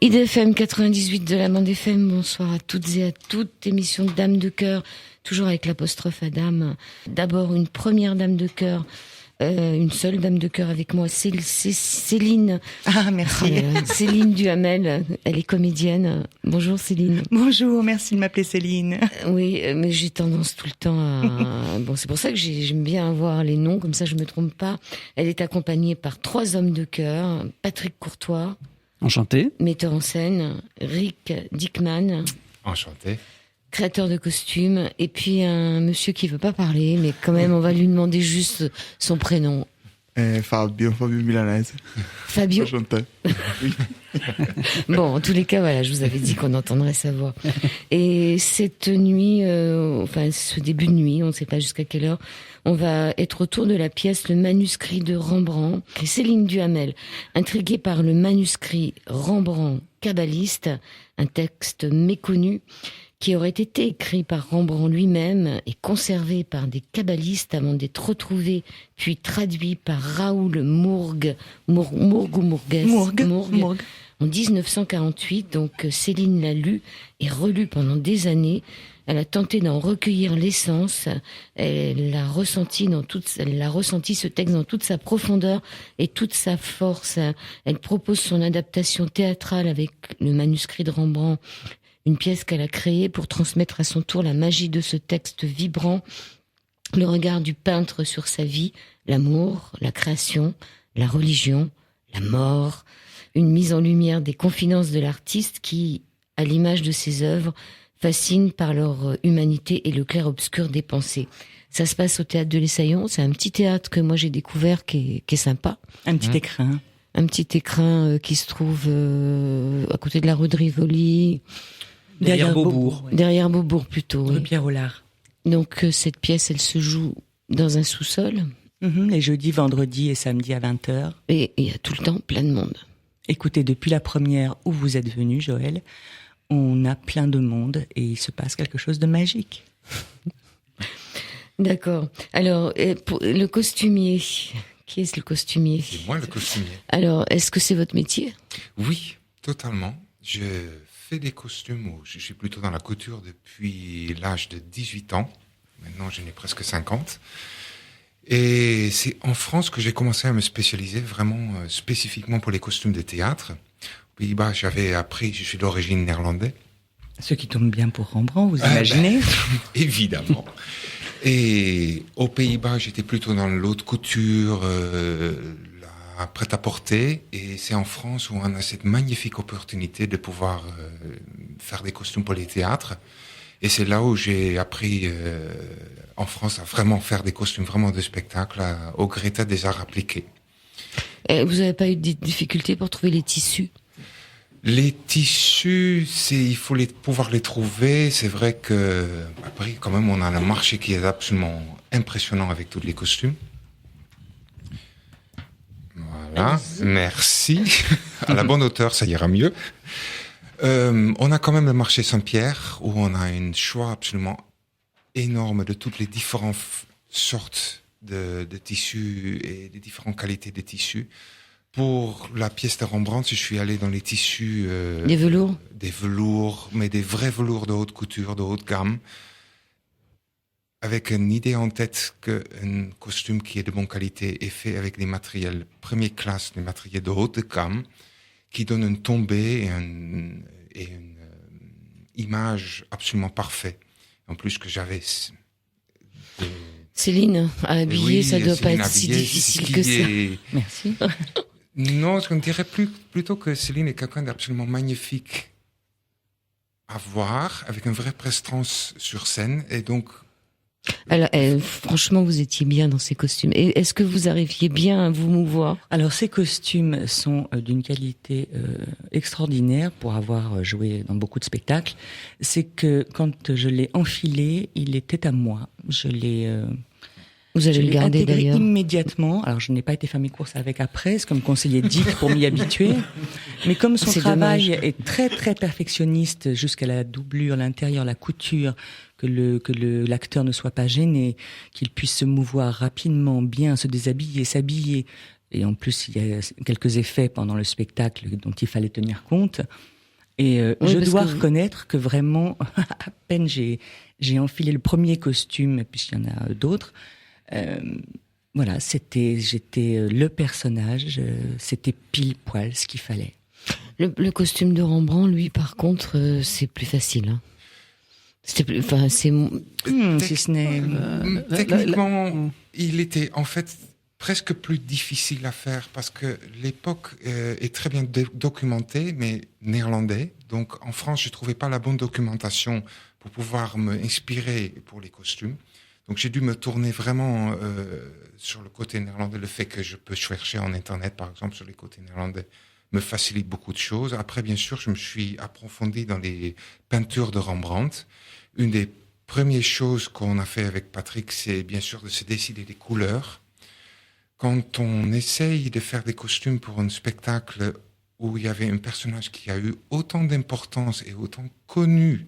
IDFM 98 de la bande FM, bonsoir à toutes et à toutes. Émission de Dame de Cœur, toujours avec l'apostrophe à Dame. D'abord une première Dame de Cœur, une seule Dame de Cœur avec moi, c'est Céline. Ah, merci. Céline Duhamel, elle est comédienne. Bonjour Céline. Bonjour, merci de m'appeler Céline. Oui, mais j'ai tendance tout le temps à... Bon, c'est pour ça que j'aime bien avoir les noms, comme ça je me trompe pas. Elle est accompagnée par 3 hommes de cœur, Patrick Courtois. Enchanté. Metteur en scène, Rick Dickman. Enchanté. Créateur de costumes. Et puis un monsieur qui veut pas parler, mais quand même on va lui demander juste son prénom. Fabio Milanese. Fabio. Enchanté. Oui. Bon, en tous les cas, voilà, je vous avais dit qu'on entendrait sa voix. Et cette nuit, enfin ce début de nuit, on ne sait pas jusqu'à quelle heure, on va être autour de la pièce Le manuscrit de Rembrandt. Et Céline Duhamel, intriguée par le manuscrit Rembrandt kabbaliste, un texte méconnu qui aurait été écrit par Rembrandt lui-même et conservé par des kabbalistes avant d'être retrouvé puis traduit par Raoul Mourgue en 1948. Donc Céline l'a lu et relu pendant des années. Elle a tenté d'en recueillir l'essence. Elle l'a ressenti ce texte dans toute sa profondeur et toute sa force. Elle propose son adaptation théâtrale avec le manuscrit de Rembrandt, une pièce qu'elle a créée pour transmettre à son tour la magie de ce texte vibrant, le regard du peintre sur sa vie, l'amour, la création, la religion, la mort, une mise en lumière des confidences de l'artiste qui, à l'image de ses œuvres, fascine par leur humanité et le clair-obscur des pensées. Ça se passe au Théâtre de l'Essaillon. C'est un petit théâtre que moi j'ai découvert qui est sympa. Un petit écrin. Un petit écrin qui se trouve à côté de la rue de Rivoli. Derrière Beaubourg. Derrière Beaubourg plutôt. Rue Oui. Pierre-Aulard. Donc cette pièce, elle se joue dans un sous-sol. Les jeudis, vendredis et samedis à 20h. Et il y a tout le temps plein de monde. Écoutez, depuis la première où vous êtes venu, Joël, on a plein de monde et il se passe quelque chose de magique. D'accord. Alors, pour le costumier, qui est le costumier ? C'est moi le costumier. Alors, est-ce que c'est votre métier ? Oui, totalement. Je fais des costumes, je suis plutôt dans la couture depuis l'âge de 18 ans. Maintenant, j'en ai presque 50. Et c'est en France que j'ai commencé à me spécialiser vraiment spécifiquement pour les costumes de théâtre. Aux Pays-Bas, j'avais appris, je suis d'origine néerlandaise. Ce qui tombe bien pour Rembrandt, vous imaginez ? Évidemment. Et aux Pays-Bas, j'étais plutôt dans l'haute couture, la prêt-à-porter. Et c'est en France où on a cette magnifique opportunité de pouvoir faire des costumes pour les théâtres. Et c'est là où j'ai appris en France à vraiment faire des costumes vraiment de spectacle au Greta des arts appliqués. Et vous n'avez pas eu de difficultés pour trouver les tissus ? Les tissus, il faut pouvoir les trouver. C'est vrai que après, quand même, on a un marché qui est absolument impressionnant avec tous les costumes. Voilà, merci. À la bonne hauteur, ça ira mieux. On a quand même le marché Saint-Pierre où on a un choix absolument énorme de toutes les différentes sortes de tissus et des différentes qualités de tissus. Pour la pièce de Rembrandt, je suis allé dans les tissus... des velours ? Des velours, mais des vrais velours de haute couture, de haute gamme, avec une idée en tête qu'un costume qui est de bonne qualité est fait avec des matériels première classe, des matériels de haute gamme, qui donnent une tombée et une image absolument parfaite. En plus que j'avais... Céline à habiller, oui, ça doit pas Céline être si habillée, difficile que ça. Merci. Non, je dirais plutôt que Céline est quelqu'un d'absolument magnifique à voir, avec une vraie prestance sur scène, et donc... Alors, franchement, vous étiez bien dans ces costumes. Et est-ce que vous arriviez bien à vous mouvoir ? Alors, ces costumes sont d'une qualité extraordinaire pour avoir joué dans beaucoup de spectacles. C'est que quand je l'ai enfilé, il était à moi. Vous allez le garder intégré d'ailleurs immédiatement. Alors, je n'ai pas été faire mes courses avec après, c'est comme conseiller Dick pour m'y habituer. Mais comme son travail est très, très perfectionniste jusqu'à la doublure, l'intérieur, la couture, que l'acteur ne soit pas gêné, qu'il puisse se mouvoir rapidement, bien, se déshabiller, s'habiller, Et en plus, il y a quelques effets pendant le spectacle dont il fallait tenir compte. Et je dois reconnaître que vraiment, à peine j'ai enfilé le premier costume, puisqu'il y en a d'autres, voilà, j'étais le personnage, c'était pile poil ce qu'il fallait. Le costume de Rembrandt, lui, par contre, c'est plus facile. Hein. Si ce n'est... Techniquement, il était en fait presque plus difficile à faire parce que l'époque est très bien documentée, mais néerlandais. Donc en France, je trouvais pas la bonne documentation pour pouvoir me inspirer pour les costumes. Donc j'ai dû me tourner vraiment sur le côté néerlandais. Le fait que je peux chercher en Internet, par exemple, sur les côtés néerlandais, me facilite beaucoup de choses. Après, bien sûr, je me suis approfondi dans les peintures de Rembrandt. Une des premières choses qu'on a fait avec Patrick, c'est bien sûr de se décider des couleurs. Quand on essaye de faire des costumes pour un spectacle où il y avait un personnage qui a eu autant d'importance et autant connu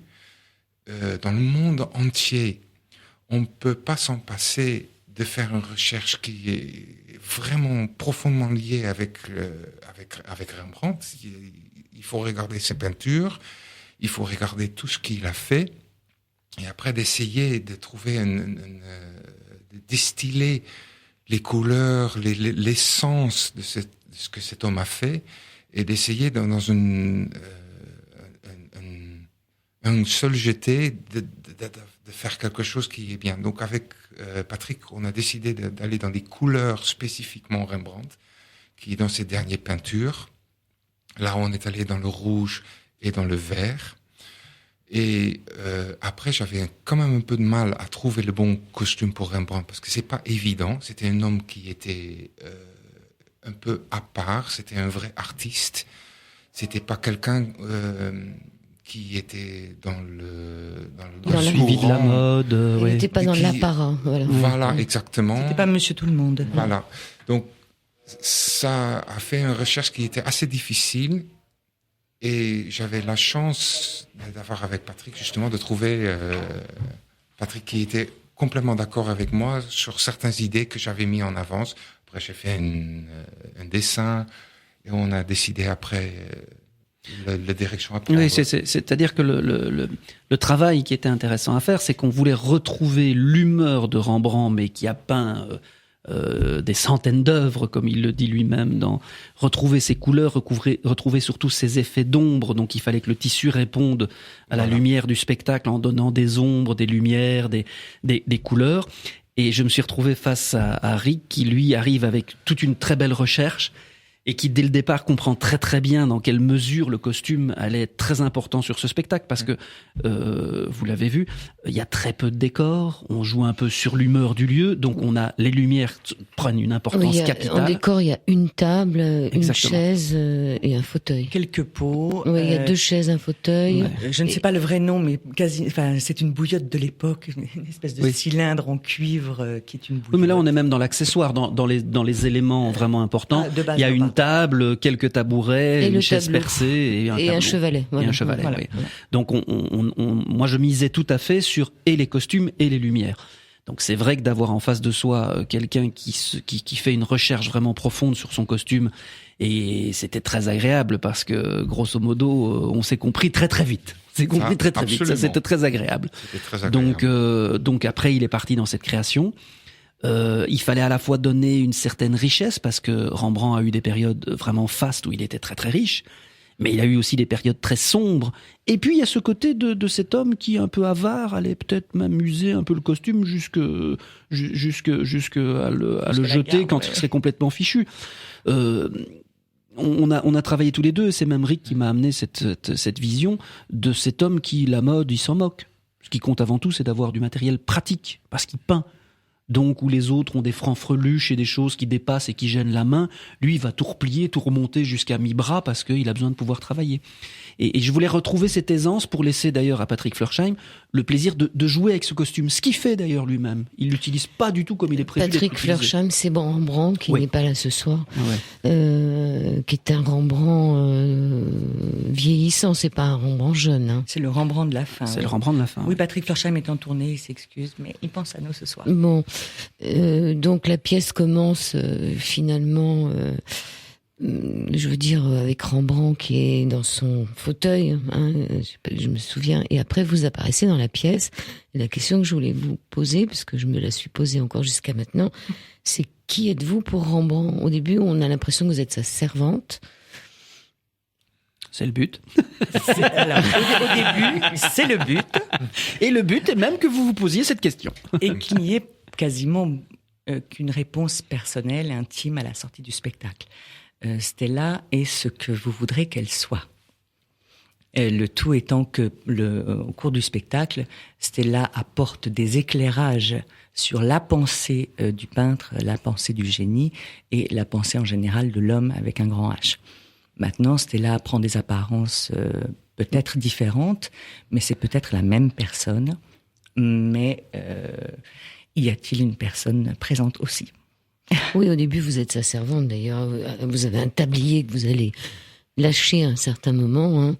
dans le monde entier, on ne peut pas s'en passer de faire une recherche qui est vraiment profondément liée avec Rembrandt. Il faut regarder ses peintures, il faut regarder tout ce qu'il a fait, et après d'essayer de trouver de distiller les couleurs, l'essence de ce que cet homme a fait, et d'essayer dans un seul jeté de faire quelque chose qui est bien. Donc avec Patrick, on a décidé d'aller dans des couleurs spécifiquement Rembrandt, qui est dans ses dernières peintures. Là, on est allé dans le rouge et dans le vert. Et après, j'avais quand même un peu de mal à trouver le bon costume pour Rembrandt, parce que c'est pas évident. C'était un homme qui était un peu à part. C'était un vrai artiste. C'était pas quelqu'un qui était dans le suivi de la mode. Il n'était pas dans l'apparat. Voilà, exactement. C'était pas Monsieur Tout le Monde. Voilà. Donc, ça a fait une recherche qui était assez difficile. Et j'avais la chance d'avoir avec Patrick, justement, de trouver Patrick qui était complètement d'accord avec moi sur certaines idées que j'avais mis en avance. Après, j'ai fait un dessin et on a décidé après la direction à prendre. Oui, c'est-à-dire que le travail qui était intéressant à faire, c'est qu'on voulait retrouver l'humeur de Rembrandt, mais qui a peint des centaines d'œuvres, comme il le dit lui-même, retrouver ses couleurs, retrouver surtout ses effets d'ombre. Donc il fallait que le tissu réponde à la lumière du spectacle en donnant des ombres, des lumières, des couleurs. Et je me suis retrouvé face à Rick qui, lui, arrive avec toute une très belle recherche et qui, dès le départ, comprend très très bien dans quelle mesure le costume allait être très important sur ce spectacle, parce que, vous l'avez vu, il y a très peu de décors, on joue un peu sur l'humeur du lieu, donc les lumières prennent une importance capitale. En décor, il y a une table, une chaise et un fauteuil. Quelques pots. Oui, il y a 2 chaises, un fauteuil. Je ne sais pas le vrai nom, mais c'est une bouillotte de l'époque, une espèce de cylindre en cuivre qui est une bouillotte. Oui, mais là, on est même dans l'accessoire, dans les éléments vraiment importants. Il y a une table, quelques tabourets, une chaise percée et un chevalet. Voilà. Et un chevalet, oui. Donc moi je misais tout à fait sur et les costumes et les lumières. Donc c'est vrai que d'avoir en face de soi quelqu'un qui fait une recherche vraiment profonde sur son costume, et c'était très agréable parce que grosso modo on s'est compris très très vite. C'est compris très très vite. Ça, c'était très agréable. C'était très agréable. Donc après il est parti dans cette création. Il fallait à la fois donner une certaine richesse, parce que Rembrandt a eu des périodes vraiment fastes où il était très très riche, mais il a eu aussi des périodes très sombres. Et puis il y a ce côté de cet homme qui, un peu avare, allait peut-être même user un peu le costume jusque à le jeter quand il serait complètement fichu. On a travaillé tous les deux, et c'est même Rick qui m'a amené cette vision de cet homme qui, la mode, il s'en moque. Ce qui compte avant tout, c'est d'avoir du matériel pratique, parce qu'il peint. Donc, où les autres ont des francs-freluches et des choses qui dépassent et qui gênent la main, lui, il va tout replier, tout remonter jusqu'à mi-bras parce qu'il a besoin de pouvoir travailler. Et je voulais retrouver cette aisance pour laisser d'ailleurs à Patrick Floersheim le plaisir de jouer avec ce costume. Ce qu'il fait d'ailleurs lui-même. Il l'utilise pas du tout comme il est prévu. Patrick Floersheim, c'est Rembrandt qui n'est pas là ce soir, qui est un Rembrandt vieillissant, c'est pas un Rembrandt jeune. Hein. C'est le Rembrandt de la fin. C'est le Rembrandt de la fin. Oui, Patrick Florsheim est en tournée, il s'excuse, mais il pense à nous ce soir. Bon, donc la pièce commence finalement, je veux dire, avec Rembrandt qui est dans son fauteuil, hein, je me souviens, et après vous apparaissez dans la pièce. Et la question que je voulais vous poser, parce que je me la suis posée encore jusqu'à maintenant, c'est qui êtes-vous pour Rembrandt ? Au début, on a l'impression que vous êtes sa servante. C'est le but. Alors, au début, c'est le but. Et le but est même que vous vous posiez cette question. Et qu'il n'y ait quasiment qu'une réponse personnelle, intime à la sortie du spectacle. Stella est ce que vous voudrez qu'elle soit. Le tout étant que, au cours du spectacle, Stella apporte des éclairages sur la pensée du peintre, la pensée du génie et la pensée en général de l'homme avec un grand H. Maintenant, Stella prend des apparences peut-être différentes, mais c'est peut-être la même personne. Mais y a-t-il une personne présente aussi ? Oui, au début, vous êtes sa servante, d'ailleurs. Vous avez un tablier que vous allez lâcher à un certain moment. Hein.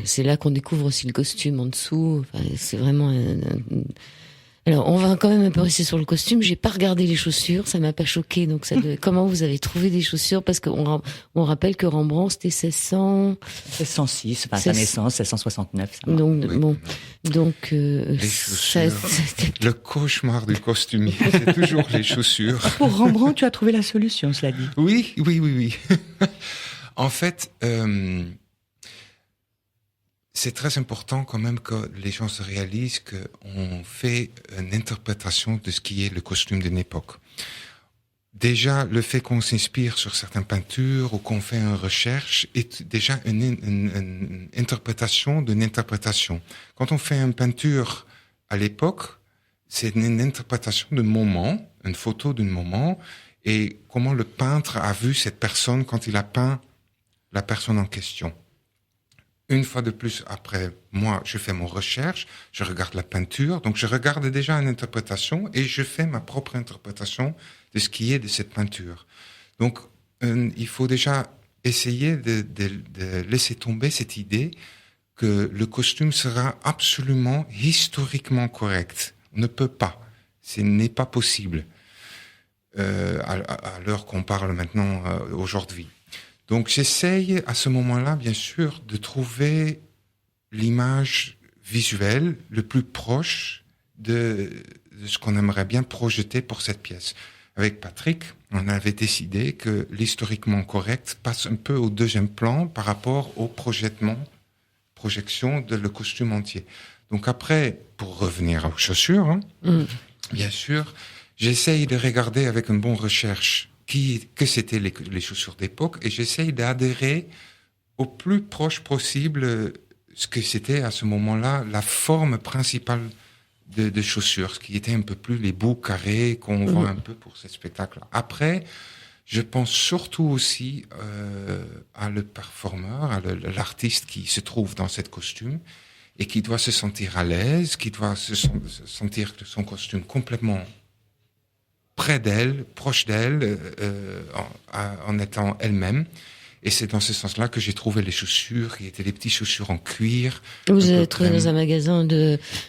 C'est là qu'on découvre aussi le costume en dessous. Enfin, c'est vraiment Alors, on va quand même un peu rester sur le costume. J'ai pas regardé les chaussures, ça m'a pas choqué. Donc, comment vous avez trouvé des chaussures ? Parce qu'on rappelle que Rembrandt, c'était 1606, enfin, sa naissance, 1669. Donc, oui. bon. Donc, les chaussures. Le cauchemar du costumier, c'est toujours les chaussures. Pour Rembrandt, tu as trouvé la solution, cela dit. Oui. En fait, c'est très important quand même que les gens se réalisent qu'on fait une interprétation de ce qui est le costume d'une époque. Déjà, le fait qu'on s'inspire sur certaines peintures ou qu'on fait une recherche est déjà une interprétation d'une interprétation. Quand on fait une peinture à l'époque, c'est une interprétation d'un moment, une photo d'un moment, et comment le peintre a vu cette personne quand il a peint la personne en question. Une fois de plus, après, moi, je fais mon recherche, je regarde la peinture, donc je regarde déjà une interprétation et je fais ma propre interprétation de ce qui est de cette peinture. Donc, il faut déjà essayer de laisser tomber cette idée que le costume sera absolument historiquement correct. On ne peut pas. Ce n'est pas possible à l'heure qu'on parle maintenant aujourd'hui. Donc j'essaye à ce moment-là, bien sûr, de trouver l'image visuelle le plus proche de ce qu'on aimerait bien projeter pour cette pièce. Avec Patrick, on avait décidé que l'historiquement correct passe un peu au deuxième plan par rapport au projection de le costume entier. Donc après, pour revenir aux chaussures, bien sûr, j'essaye de regarder avec une bonne recherche que c'était les chaussures d'époque, et j'essaye d'adhérer au plus proche possible ce que c'était à ce moment-là la forme principale de chaussures, ce qui était un peu plus les bouts carrés qu'on voit un peu pour ce spectacle-là. Après, je pense surtout aussi à le performeur, à l'artiste qui se trouve dans cette costume et qui doit se sentir à l'aise, qui doit se sentir que son costume complètement près d'elle, proche d'elle, en étant elle-même. Et c'est dans ce sens-là que j'ai trouvé les chaussures, qui étaient des petites chaussures en cuir. Vous avez trouvé dans un magasin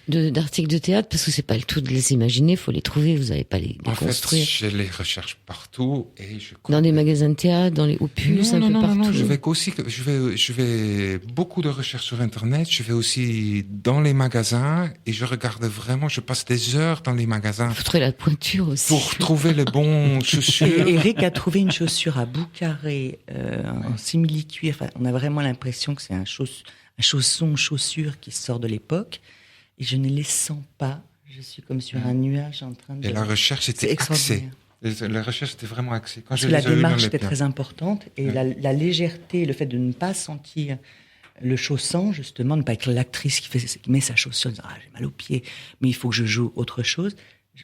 d'articles de théâtre, parce que c'est pas le tout de les imaginer, il faut les trouver, vous n'allez pas les construire. En fait, je les recherche partout et dans des magasins de théâtre, dans les opus, un peu partout. Non, je vais beaucoup de recherches sur Internet, je vais aussi dans les magasins et je regarde vraiment, je passe des heures dans les magasins. Vous trouvez la pointure aussi. Pour trouver les bons chaussures. Et Eric a trouvé une chaussure à bout carré, en simili-cuir. Enfin, on a vraiment l'impression que c'est un chaussure qui sort de l'époque. Et je ne les sens pas. Je suis comme sur un nuage en train de... Et la recherche était axée. La recherche était vraiment axée. Quand la démarche était très importante. Et la légèreté, le fait de ne pas sentir le chaussant, justement, ne pas être l'actrice qui met sa chaussure en disant « Ah, j'ai mal aux pieds, mais il faut que je joue autre chose ».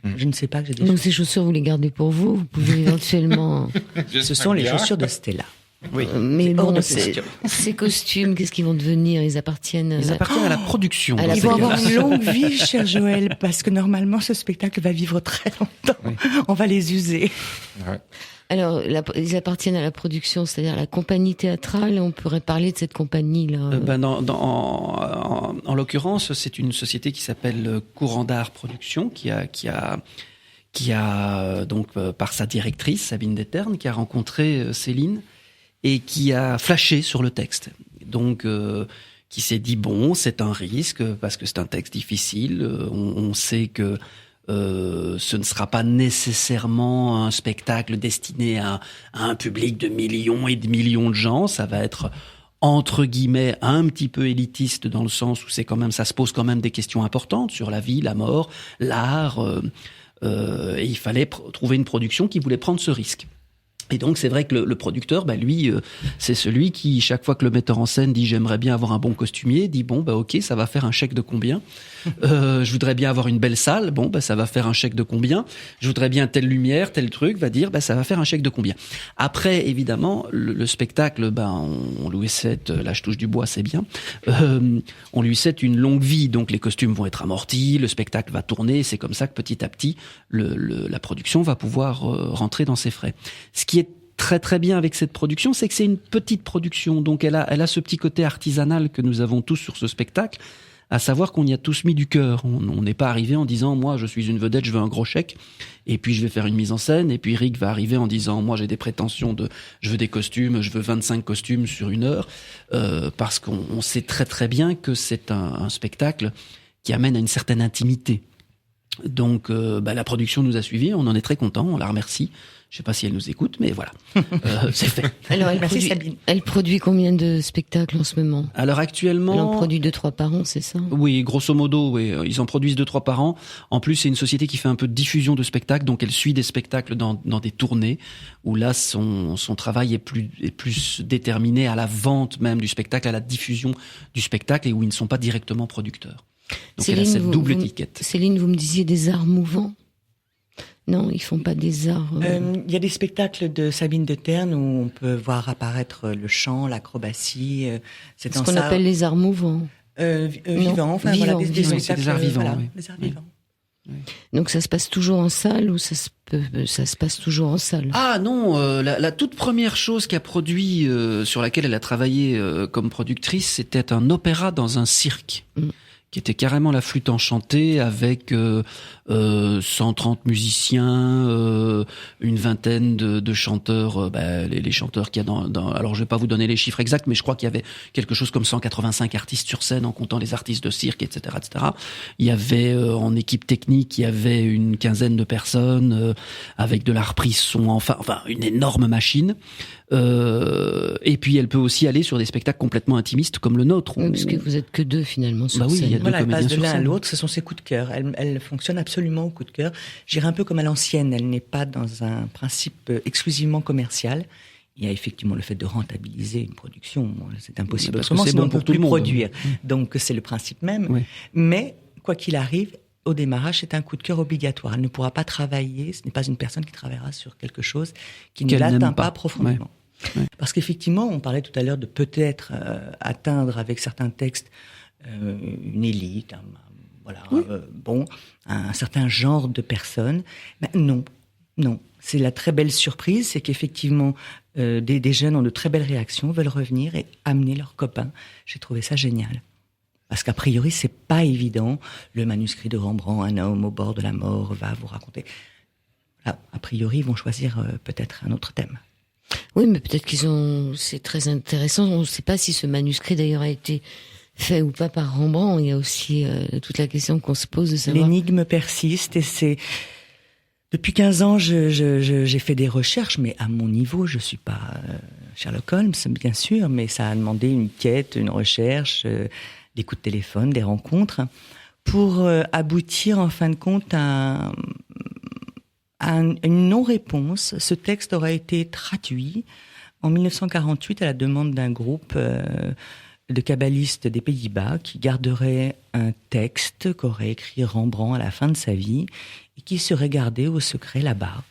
Je ne sais pas que j'ai des Donc ces chaussures, vous les gardez pour vous ? Vous pouvez éventuellement... Ce sont les chaussures de Stella. Oui. Mais bon, ces costumes, qu'est-ce qu'ils vont devenir ? Ils appartiennent à la production. Ils vont avoir une longue vie, cher Joël, parce que normalement, ce spectacle va vivre très longtemps. Oui. On va les user. Ouais. Alors, ils appartiennent à la production, c'est-à-dire la compagnie théâtrale. On pourrait parler de cette compagnie-là. En l'occurrence, c'est une société qui s'appelle Courant d'Art Production, qui a donc par sa directrice Sabine Detern, qui a rencontré Céline et qui a flashé sur le texte. Donc, qui s'est dit bon, c'est un risque parce que c'est un texte difficile. On sait que ce ne sera pas nécessairement un spectacle destiné à un public de millions et de millions de gens. Ça va être entre guillemets un petit peu élitiste dans le sens où ça se pose quand même des questions importantes sur la vie, la mort, l'art. Et il fallait trouver une production qui voulait prendre ce risque. Et donc c'est vrai que le producteur, lui, c'est celui qui, chaque fois que le metteur en scène dit j'aimerais bien avoir un bon costumier, dit bon ok, ça va faire un chèque de combien. Je voudrais bien avoir une belle salle, ça va faire un chèque de combien. Je voudrais bien telle lumière, tel truc, va dire ça va faire un chèque de combien. Après évidemment le spectacle, on lui souhaite, là je touche du bois, c'est bien. On lui souhaite une longue vie, donc les costumes vont être amortis, le spectacle va tourner, c'est comme ça que petit à petit la production va pouvoir rentrer dans ses frais. Ce qui est très très bien avec cette production, c'est que c'est une petite production, donc elle a ce petit côté artisanal que nous avons tous sur ce spectacle, à savoir qu'on y a tous mis du cœur. On n'est pas arrivé en disant moi je suis une vedette, je veux un gros chèque, et puis je vais faire une mise en scène, et puis Rick va arriver en disant moi j'ai des prétentions je veux des costumes, je veux 25 costumes sur 1 heure, parce qu'on sait très très bien que c'est un spectacle qui amène à une certaine intimité. Donc la production nous a suivis, on en est très content, on la remercie. Je sais pas si elle nous écoute, mais voilà, c'est fait. Alors, elle produit combien de spectacles en ce moment? Alors actuellement, elle en produit 2-3 par an, c'est ça? Oui, grosso modo, oui, ils en produisent 2-3 par an. En plus, c'est une société qui fait un peu de diffusion de spectacles, donc elle suit des spectacles dans des tournées où là, son travail est plus déterminé à la vente même du spectacle, à la diffusion du spectacle, et où ils ne sont pas directement producteurs. Donc Céline, elle a cette double étiquette. Céline, vous me disiez des arts mouvants? Non, ils font pas des arts. Il y a des spectacles de Sabine Detern où on peut voir apparaître le chant, l'acrobatie. C'est ce qu'on appelle les arts mouvants. Vivants, des spectacles, des arts vivants. Voilà, oui. des arts vivants. Oui. Donc ça se passe toujours en salle ou ça se passe toujours en salle? Ah non, la toute première chose qu'a produit, sur laquelle elle a travaillé comme productrice, c'était un opéra dans un cirque. Qui était carrément la flûte enchantée avec 130 musiciens, une vingtaine de chanteurs, les chanteurs qu'il y a dans... Alors je vais pas vous donner les chiffres exacts, mais je crois qu'il y avait quelque chose comme 185 artistes sur scène en comptant les artistes de cirque, etc., etc. Il y avait en équipe technique, il y avait une quinzaine de personnes avec de la reprise son, enfin une énorme machine. Et puis elle peut aussi aller sur des spectacles complètement intimistes comme le nôtre. Oui, parce que vous êtes que 2 finalement sur scène. Il y a 2 elle passe de l'un à scène. l'autre, ce sont ses coups de cœur. Elle fonctionne absolument au coup de cœur. J'irais un peu comme à l'ancienne, elle n'est pas dans un principe exclusivement commercial. Il y a effectivement le fait de rentabiliser une production, c'est impossible. Parce que c'est bon pour tout le monde. Produire. Donc c'est le principe même. Oui. Mais quoi qu'il arrive, au démarrage, c'est un coup de cœur obligatoire. Elle ne pourra pas travailler, ce n'est pas une personne qui travaillera sur quelque chose qui ne l'atteint pas profondément. Ouais. Ouais. Parce qu'effectivement, on parlait tout à l'heure de peut-être atteindre avec certains textes une élite, un certain genre de personnes. Mais non. C'est la très belle surprise, c'est qu'effectivement, des jeunes ont de très belles réactions, veulent revenir et amener leurs copains. J'ai trouvé ça génial. Parce qu'a priori, c'est pas évident. Le manuscrit de Rembrandt, un homme au bord de la mort, va vous raconter. Là, a priori, ils vont choisir peut-être un autre thème. Oui, mais peut-être c'est très intéressant. On ne sait pas si ce manuscrit d'ailleurs a été fait ou pas par Rembrandt. Il y a aussi toute la question qu'on se pose de savoir. L'énigme persiste et depuis 15 ans, j'ai fait des recherches, mais à mon niveau, je suis pas Sherlock Holmes, bien sûr, mais ça a demandé une quête, une recherche, des coups de téléphone, des rencontres, pour aboutir en fin de compte à une non-réponse. Ce texte aurait été traduit en 1948 à la demande d'un groupe de kabbalistes des Pays-Bas qui garderait un texte qu'aurait écrit Rembrandt à la fin de sa vie et qui serait gardé au secret là-bas.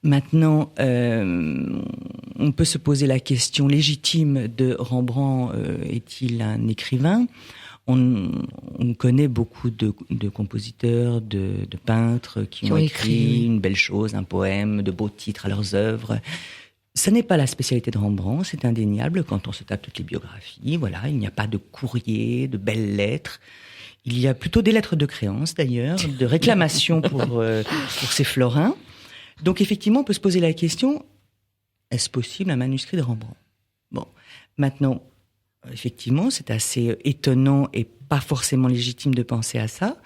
Maintenant, on peut se poser la question légitime de Rembrandt, est-il un écrivain ? on connaît beaucoup de compositeurs, de peintres qui ont écrit une belle chose, un poème, de beaux titres à leurs œuvres. Ça n'est pas la spécialité de Rembrandt, c'est indéniable quand on se tape toutes les biographies. Voilà, il n'y a pas de courrier, de belles lettres. Il y a plutôt des lettres de créance d'ailleurs, de réclamation pour ces florins. Donc effectivement, on peut se poser la question, est-ce possible un manuscrit de Rembrandt ? Bon, maintenant, effectivement, c'est assez étonnant et pas forcément légitime de penser à ça,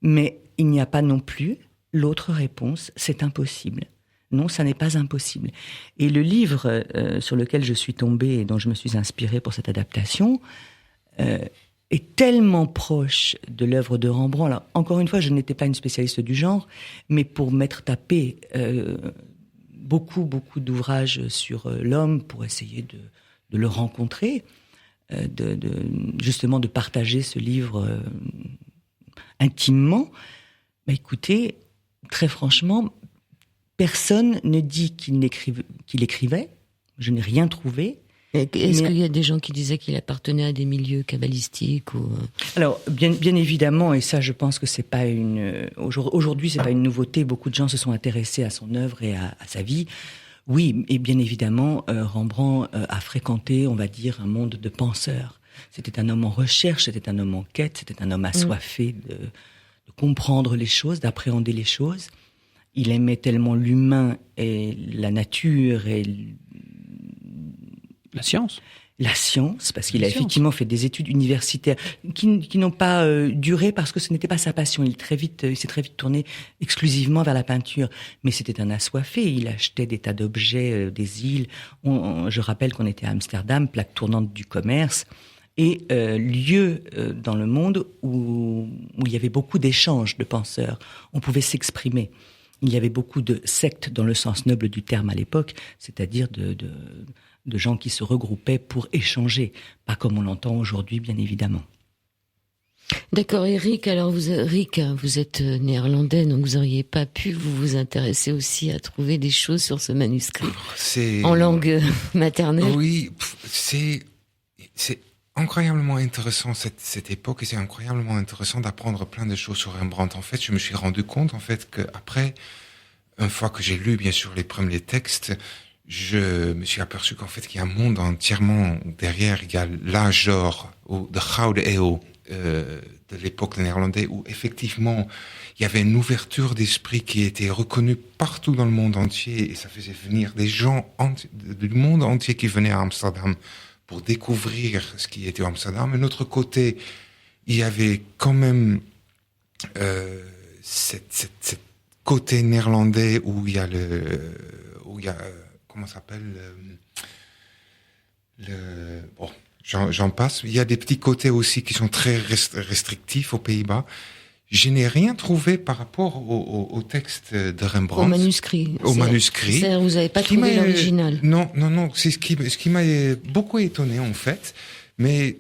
mais il n'y a pas non plus l'autre réponse, c'est impossible. Non, ça n'est pas impossible. Et le livre sur lequel je suis tombée et dont je me suis inspirée pour cette adaptation est tellement proche de l'œuvre de Rembrandt. Alors, encore une fois, je n'étais pas une spécialiste du genre, mais pour m'être tapé beaucoup d'ouvrages sur l'homme, pour essayer de le rencontrer, justement de partager ce livre intimement, bah, écoutez, très franchement, personne ne dit qu'il écrivait. Je n'ai rien trouvé. Est-ce qu'il y a des gens qui disaient qu'il appartenait à des milieux kabbalistiques ou... Alors, bien évidemment, et ça, je pense que c'est pas aujourd'hui, c'est pas une nouveauté. Beaucoup de gens se sont intéressés à son œuvre et à sa vie. Oui, et bien évidemment, Rembrandt a fréquenté, on va dire, un monde de penseurs. C'était un homme en recherche, c'était un homme en quête, c'était un homme assoiffé de comprendre les choses, d'appréhender les choses. Il aimait tellement l'humain et la nature et la science. La science, parce qu'il a effectivement fait des études universitaires qui n'ont pas duré parce que ce n'était pas sa passion. Il s'est très vite tourné exclusivement vers la peinture. Mais c'était un assoiffé. Il achetait des tas d'objets des îles. Je rappelle qu'on était à Amsterdam, plaque tournante du commerce, et lieu dans le monde où il y avait beaucoup d'échanges de penseurs. On pouvait s'exprimer. Il y avait beaucoup de sectes dans le sens noble du terme à l'époque, c'est-à-dire de gens qui se regroupaient pour échanger, pas comme on l'entend aujourd'hui, bien évidemment. D'accord, Eric. Alors, vous êtes néerlandais, donc vous n'auriez pas pu vous intéresser aussi à trouver des choses sur ce manuscrit en langue maternelle. Oui, c'est incroyablement intéressant cette époque, et c'est incroyablement intéressant d'apprendre plein de choses sur Rembrandt. En fait, je me suis rendu compte qu'après, une fois que j'ai lu bien sûr les premiers textes, je me suis aperçu qu'en fait qu'il y a un monde entièrement derrière. Il y a l'âge d'or de Gouden Eeuw de l'époque néerlandaise, où effectivement il y avait une ouverture d'esprit qui était reconnue partout dans le monde entier, et ça faisait venir des gens du monde entier qui venaient à Amsterdam pour découvrir ce qui était Amsterdam. De l'autre côté, il y avait quand même cette côté néerlandais où il y a comment ça s'appelle j'en passe. Il y a des petits côtés aussi qui sont très restrictifs aux Pays-Bas. Je n'ai rien trouvé par rapport au texte de Rembrandt. Au manuscrit. C'est-à-dire, vous n'avez pas trouvé l'original. Non. C'est ce qui m'a beaucoup étonné, en fait. Mais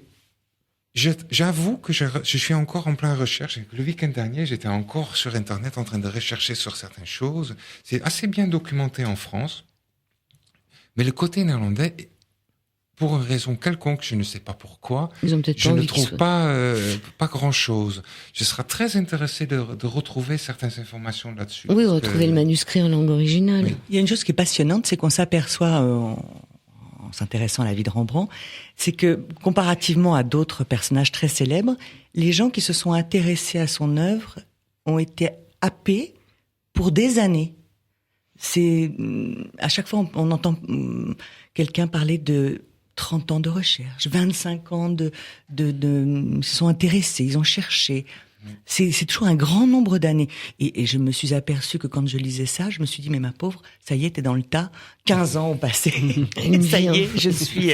j'avoue que je suis encore en plein recherche. Le week-end dernier, j'étais encore sur Internet en train de rechercher sur certaines choses. C'est assez bien documenté en France. Mais le côté néerlandais, pour une raison quelconque, je ne sais pas pourquoi, je ne trouve pas grand-chose. Je serais très intéressé de retrouver certaines informations là-dessus. Oui, retrouver le manuscrit en langue originale. Oui. Il y a une chose qui est passionnante, c'est qu'on s'aperçoit, en s'intéressant à la vie de Rembrandt, c'est que, comparativement à d'autres personnages très célèbres, les gens qui se sont intéressés à son œuvre ont été happés pour des années. À chaque fois, on entend quelqu'un parler de 30 ans de recherche, 25 ans ils se sont intéressés, ils ont cherché. C'est toujours un grand nombre d'années. Et je me suis aperçu que quand je lisais ça, je me suis dit, mais ma pauvre, ça y est, t'es dans le tas. 15 ans ont passé. Ça y est, je suis...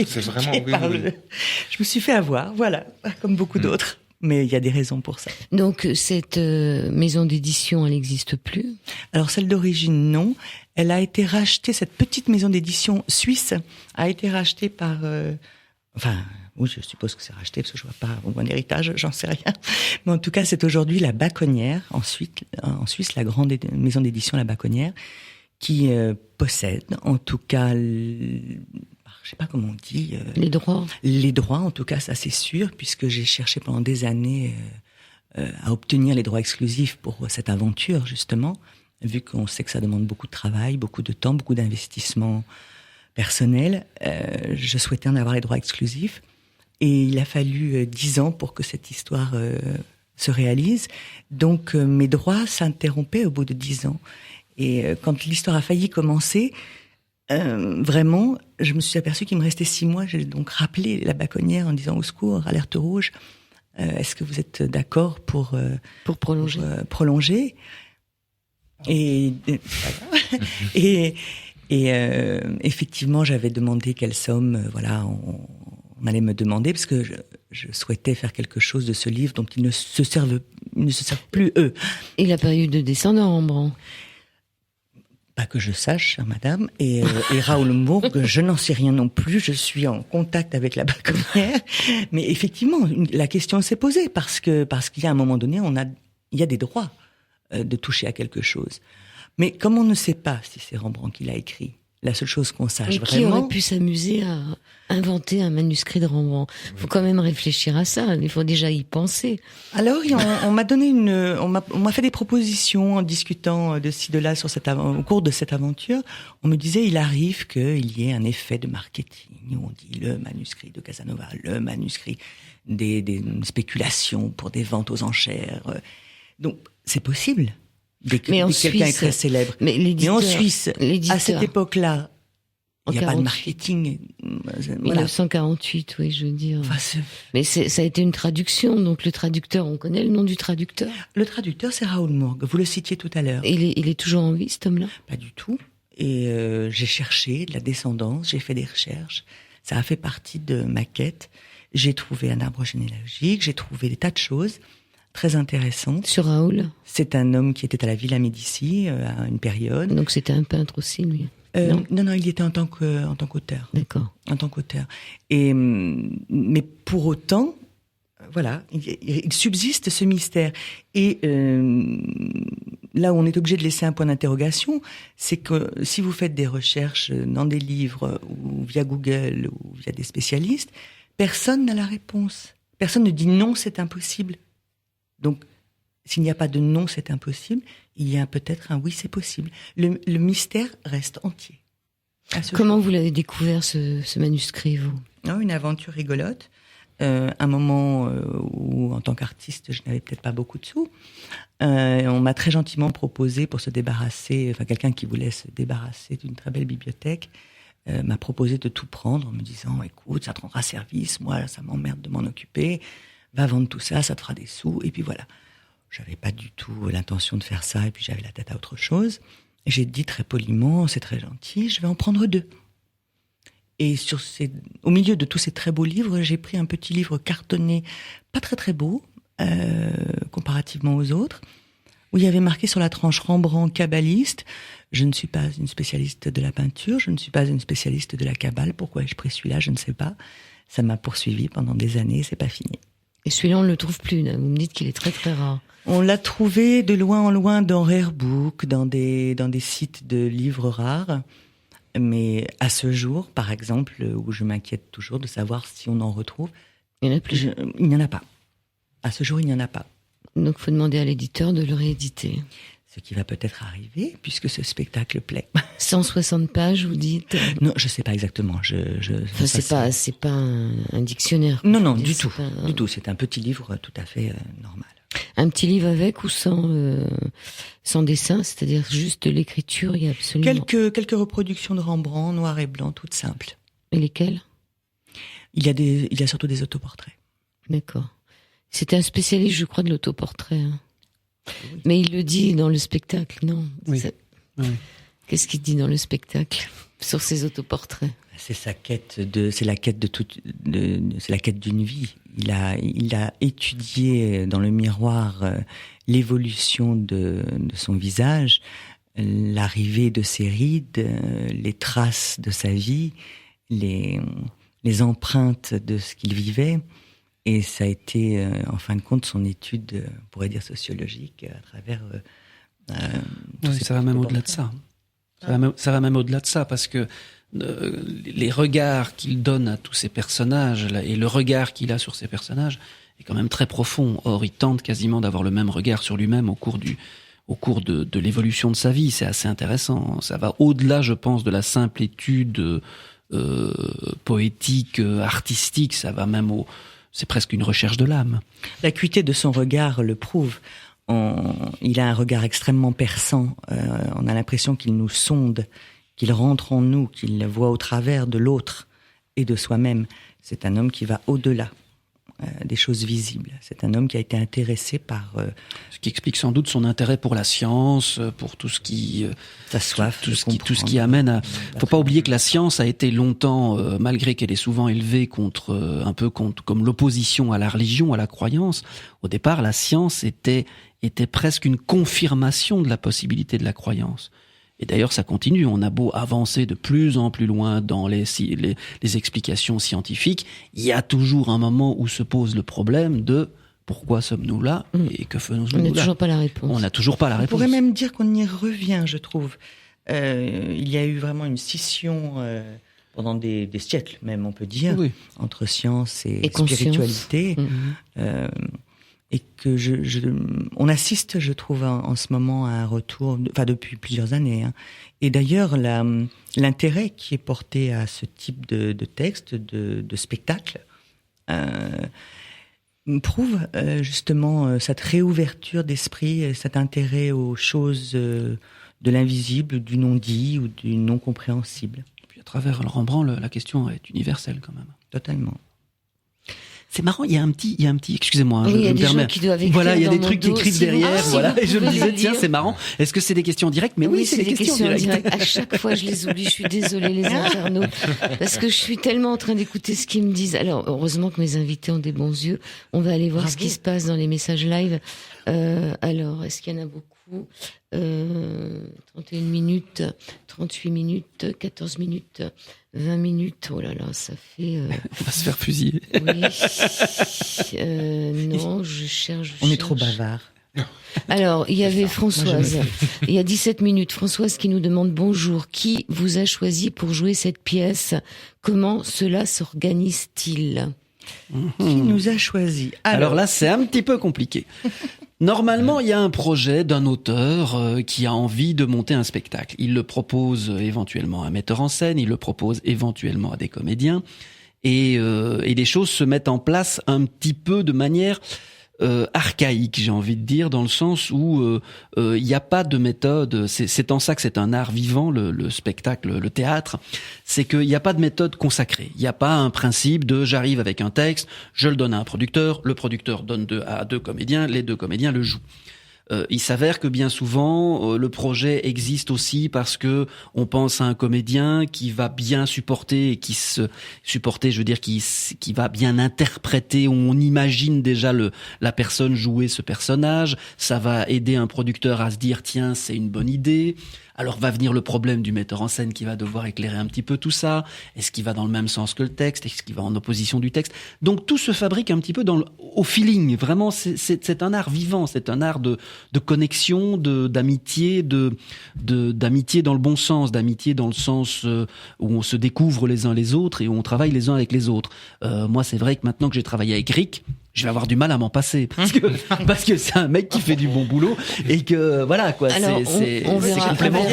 c'est vraiment... Je me suis fait avoir, voilà, comme beaucoup d'autres. Mais il y a des raisons pour ça. Donc, cette maison d'édition, elle n'existe plus ? Alors, celle d'origine, non. Elle a été rachetée, cette petite maison d'édition suisse a été rachetée par... oui, je suppose que c'est racheté, parce que je vois pas un héritage, j'en sais rien. Mais en tout cas, c'est aujourd'hui la Baconnière, en Suisse, la grande maison d'édition La Baconnière, qui possède, en tout cas, je sais pas comment on dit. Les droits. Les droits, en tout cas, ça c'est sûr, puisque j'ai cherché pendant des années à obtenir les droits exclusifs pour cette aventure, justement, vu qu'on sait que ça demande beaucoup de travail, beaucoup de temps, beaucoup d'investissement personnel. Je souhaitais en avoir les droits exclusifs. Et il a fallu 10 ans pour que cette histoire se réalise. Donc mes droits s'interrompaient au bout de 10 ans. Et quand l'histoire a failli commencer, vraiment, je me suis aperçue qu'il me restait 6 mois. J'ai donc rappelé la Baconnière en disant au secours, alerte rouge. Est-ce que vous êtes d'accord pour prolonger prolonger Et effectivement, j'avais demandé quelle somme. Voilà, on allait me demander parce que je souhaitais faire quelque chose de ce livre dont ils ne se servent plus eux. Et la période de descendants, Rembrandt. Pas que je sache, chère madame. Et Raoul Mourgue, je n'en sais rien non plus. Je suis en contact avec la Baconnière. Mais effectivement, la question s'est posée parce qu'il y a un moment donné, il y a des droits de toucher à quelque chose. Mais comme on ne sait pas si c'est Rembrandt qui l'a écrit, la seule chose qu'on sache et vraiment... Qui aurait pu s'amuser à inventer un manuscrit de Rembrandt? Il faut quand même réfléchir à ça. Il faut déjà y penser. Alors, on m'a donné on m'a fait des propositions en discutant de ci, de là au cours de cette aventure. On me disait, il arrive qu'il y ait un effet de marketing où on dit le manuscrit de Casanova, le manuscrit des spéculations pour des ventes aux enchères. Donc, c'est possible. Mais en quelqu'un est Suisse, très célèbre. Mais en Suisse, à cette époque-là, il n'y a pas de 48. marketing. 1948, oui, je veux dire. Enfin, mais ça a été une traduction, donc le traducteur, on connaît le nom du traducteur? Le traducteur, c'est Raoul Mourgue. Vous le citiez tout à l'heure. Il est toujours en vie, cet homme-là? Pas du tout. Et j'ai cherché de la descendance, j'ai fait des recherches. Ça a fait partie de ma quête. J'ai trouvé un arbre généalogique, j'ai trouvé des tas de choses très intéressantes. Sur Raoul? C'est un homme qui était à la Villa Médicis à une période. Donc c'était un peintre aussi, lui? Non, il y était en tant qu'auteur. D'accord. En tant qu'auteur. Mais pour autant, voilà, il subsiste ce mystère. Et là où on est obligé de laisser un point d'interrogation, c'est que si vous faites des recherches dans des livres ou via Google ou via des spécialistes, personne n'a la réponse. Personne ne dit non, c'est impossible. Donc, s'il n'y a pas de non, c'est impossible, il y a peut-être un oui, c'est possible. Le mystère reste entier. Comment vous l'avez découvert, ce manuscrit, vous? Une aventure rigolote. Un moment où, en tant qu'artiste, je n'avais peut-être pas beaucoup de sous. On m'a très gentiment proposé pour se débarrasser, quelqu'un qui voulait se débarrasser d'une très belle bibliothèque, m'a proposé de tout prendre en me disant, écoute, ça te rendra service, moi, ça m'emmerde de m'en occuper, va vendre tout ça, ça te fera des sous, et puis voilà. J'avais pas du tout l'intention de faire ça, et puis j'avais la tête à autre chose. Et j'ai dit très poliment, c'est très gentil, je vais en prendre 2. Et au milieu de tous ces très beaux livres, j'ai pris un petit livre cartonné, pas très très beau, comparativement aux autres, où il y avait marqué sur la tranche Rembrandt kabbaliste. Je ne suis pas une spécialiste de la peinture, je ne suis pas une spécialiste de la kabbale. Pourquoi ai-je pris celui-là, je ne sais pas. Ça m'a poursuivi pendant des années, c'est pas fini. Et celui-là, on ne le trouve plus, là. Vous me dites qu'il est très très rare. On l'a trouvé de loin en loin dans Rarebook, dans des sites de livres rares. Mais à ce jour, par exemple, où je m'inquiète toujours de savoir si on en retrouve, il n'y en a plus. Il n'y en a pas. À ce jour, il n'y en a pas. Donc, il faut demander à l'éditeur de le rééditer. Ce qui va peut-être arriver, puisque ce spectacle plaît. 160 pages, vous dites? Non, je ne sais pas exactement. C'est pas un dictionnaire. Non, du tout. Du tout. C'est un petit livre tout à fait normal. Un petit livre avec ou sans dessin, c'est-à-dire juste de l'écriture, il y a absolument... Quelques reproductions de Rembrandt, noir et blanc, toutes simples. Et lesquelles? Il y a surtout des autoportraits. D'accord. C'était un spécialiste, je crois, de l'autoportrait. Hein. Oui. Mais il le dit dans le spectacle, non? Oui. Qu'est-ce qu'il dit dans le spectacle sur ses autoportraits? C'est la quête d'une vie. Il a étudié dans le miroir l'évolution de son visage, l'arrivée de ses rides, les traces de sa vie, les empreintes de ce qu'il vivait. Et ça a été, en fin de compte, son étude, on pourrait dire sociologique, à travers... ça va même au-delà de ça. Ça va même au-delà de ça, parce que les regards qu'il donne à tous ces personnages et le regard qu'il a sur ces personnages est quand même très profond. Or, il tente quasiment d'avoir le même regard sur lui-même au cours de l'évolution de sa vie. C'est assez intéressant. Ça va au-delà, je pense, de la simple étude poétique, artistique. Ça va même c'est presque une recherche de l'âme. L'acuité de son regard le prouve. Il a un regard extrêmement perçant. On a l'impression qu'il nous sonde, qu'il rentre en nous, qu'il voit au travers de l'autre et de soi-même. C'est un homme qui va au-delà des choses visibles. C'est un homme qui a été intéressé par... ce qui explique sans doute son intérêt pour la science, pour tout ce qui... sa soif, tout ce qui amène à... Faut pas oublier que la science a été longtemps, malgré qu'elle est souvent élevée comme l'opposition à la religion, à la croyance, au départ, la science était presque une confirmation de la possibilité de la croyance. Et d'ailleurs, ça continue. On a beau avancer de plus en plus loin dans les explications scientifiques, il y a toujours un moment où se pose le problème de pourquoi sommes-nous là et que faisons-nous là. On n'a toujours pas la réponse. On n'a toujours pas la réponse. On pourrait même dire qu'on y revient, je trouve. Il y a eu vraiment une scission pendant des siècles, même, on peut dire, entre science et spiritualité. Et que on assiste, je trouve, en ce moment à un retour, depuis plusieurs années. Et d'ailleurs, l'intérêt qui est porté à ce type de texte, de spectacle, prouve justement cette réouverture d'esprit, cet intérêt aux choses de l'invisible, du non-dit ou du non-compréhensible. Et puis à travers Rembrandt, la question est universelle quand même. Totalement. C'est marrant, il y a un petit, excusez-moi, oui, je me permets. Il y a des gens qui doivent écrire. Voilà, il y a des trucs qui écrivent derrière, voilà. Et je me disais, tiens, c'est marrant. Est-ce que c'est des questions directes? Mais oui, c'est des questions directes. À chaque fois, je les oublie. Je suis désolée, les internautes. Parce que je suis tellement en train d'écouter ce qu'ils me disent. Alors, heureusement que mes invités ont des bons yeux. On va aller voir ce qui se passe dans les messages live. Alors, est-ce qu'il y en a beaucoup? 31 minutes, 38 minutes, 14 minutes, 20 minutes. Oh là là, ça fait... On va se faire fusiller. Oui. Non, je cherche. On est trop bavard. Alors, il y avait Françoise, il y a 17 minutes, Françoise qui nous demande bonjour, qui vous a choisi pour jouer cette pièce? Comment cela s'organise-t-il? Qui nous a choisi? Alors là, c'est un petit peu compliqué. Normalement, il y a un projet d'un auteur qui a envie de monter un spectacle. Il le propose éventuellement à un metteur en scène, il le propose éventuellement à des comédiens, et les choses se mettent en place un petit peu de manière archaïque, j'ai envie de dire, dans le sens où il n'y a pas de méthode. C'est en ça que c'est un art vivant, le spectacle, le théâtre. C'est qu'il n'y a pas de méthode consacrée. Il n'y a pas un principe de j'arrive avec un texte, je le donne à un producteur, le producteur donne à deux comédiens, les deux comédiens le jouent. Il s'avère que bien souvent le projet existe aussi parce que on pense à un comédien qui va bien supporter et qui va bien interpréter. On imagine déjà la personne jouer ce personnage. Ça va aider un producteur à se dire tiens, c'est une bonne idée. Alors va venir le problème du metteur en scène qui va devoir éclairer un petit peu tout ça. Est-ce qu'il va dans le même sens que le texte? Est-ce qu'il va en opposition du texte? Donc tout se fabrique un petit peu au feeling. Vraiment, c'est un art vivant. C'est un art de connexion, d'amitié, d'amitié dans le bon sens, d'amitié dans le sens où on se découvre les uns les autres et où on travaille les uns avec les autres. Moi, c'est vrai que maintenant que j'ai travaillé avec Rick, je vais avoir du mal à m'en passer parce que c'est un mec qui fait du bon boulot et que voilà quoi. Alors, c'est complémentaire.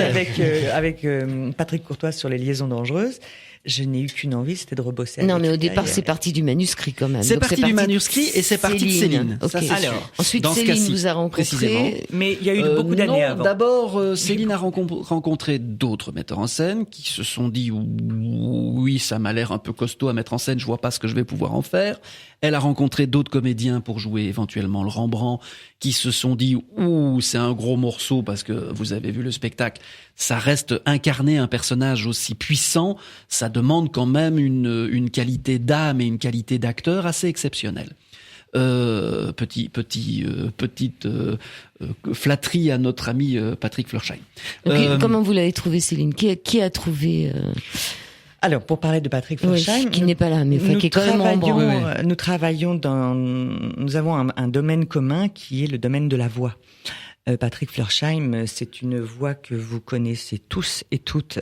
Avec Patrick Courtois sur les liaisons dangereuses. Je n'ai eu qu'une envie, c'était de rebosser. Non, mais au départ, c'est parti du manuscrit quand même. C'est parti du manuscrit et c'est parti de Céline. Okay. Ça, alors, ensuite, Céline vous a rencontré. Mais il y a eu beaucoup d'années avant. D'abord, Céline a rencontré d'autres metteurs en scène qui se sont dit oui, ça m'a l'air un peu costaud à mettre en scène, je vois pas ce que je vais pouvoir en faire. Elle a rencontré d'autres comédiens pour jouer éventuellement le Rembrandt qui se sont dit c'est un gros morceau parce que vous avez vu le spectacle. Ça reste incarner un personnage aussi puissant, ça demande quand même une qualité d'âme et une qualité d'acteur assez exceptionnelle. Petite flatterie à notre ami Patrick Florsheim. Comment vous l'avez trouvé, Céline? Qui a trouvé Alors, pour parler de Patrick Florsheim, qui n'est pas là, mais qui est quand même en branle. Nous avons un domaine commun qui est le domaine de la voix. Patrick Florsheim, c'est une voix que vous connaissez tous et toutes,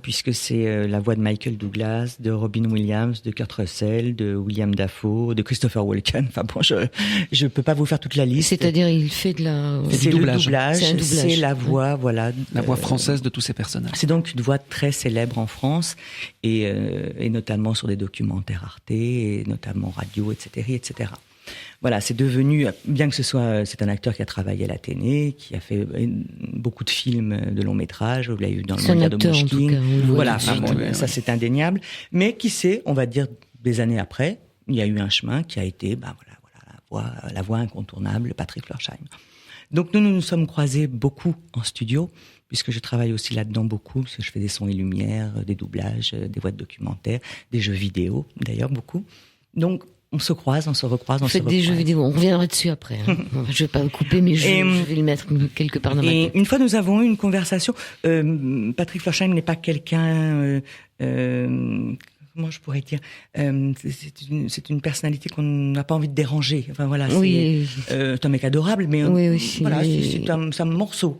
puisque c'est la voix de Michael Douglas, de Robin Williams, de Kurt Russell, de William Dafoe, de Christopher Walken. Enfin bon, je peux pas vous faire toute la liste. C'est-à-dire, il fait de la... C'est le doublage. C'est la voix, voilà. La voix française de tous ces personnages. C'est donc une voix très célèbre en France, et notamment sur des documentaires Arte, et notamment radio, etc. Voilà, c'est devenu, bien que c'est un acteur qui a travaillé à l'Athénée, qui a fait beaucoup de films de long métrage, vous l'avez vu dans le Mondial de Mouchkine. Voilà, ça c'est indéniable. Mais qui sait, on va dire des années après, il y a eu un chemin qui a été, la voix incontournable, Patrick Florsheim. Donc nous sommes croisés beaucoup en studio, puisque je travaille aussi là-dedans beaucoup, parce que je fais des sons et lumières, des doublages, des voix de documentaires, des jeux vidéo, d'ailleurs beaucoup. Donc on se croise, on se recroise, on se recroise. Faites des jeux vidéo, on reviendra dessus après. Je vais pas vous couper, mais je vais le mettre quelque part dans ma tête. Une fois, nous avons eu une conversation. Patrick Florsheim n'est pas quelqu'un... comment je pourrais dire, c'est une personnalité qu'on n'a pas envie de déranger. Enfin voilà, c'est un mec adorable, mais voilà, c'est un morceau.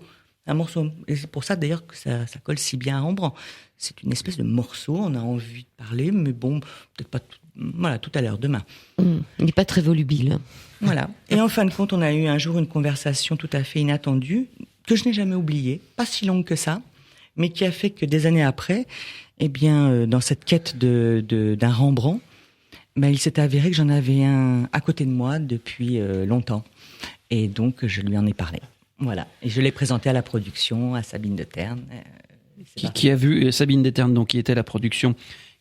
Un morceau. Et c'est pour ça d'ailleurs que ça colle si bien à Rembrandt. C'est une espèce de morceau, on a envie de parler, mais bon, peut-être pas tout à l'heure, demain. Il n'est pas très volubile. Voilà. Et en fin de compte, on a eu un jour une conversation tout à fait inattendue, que je n'ai jamais oubliée, pas si longue que ça, mais qui a fait que des années après, dans cette quête d'un Rembrandt, il s'est avéré que j'en avais un à côté de moi depuis longtemps. Et donc, je lui en ai parlé. Voilà. Et je l'ai présenté à la production, à Sabine de Terne. Qui a vu, Sabine de Terne, donc, qui était la production,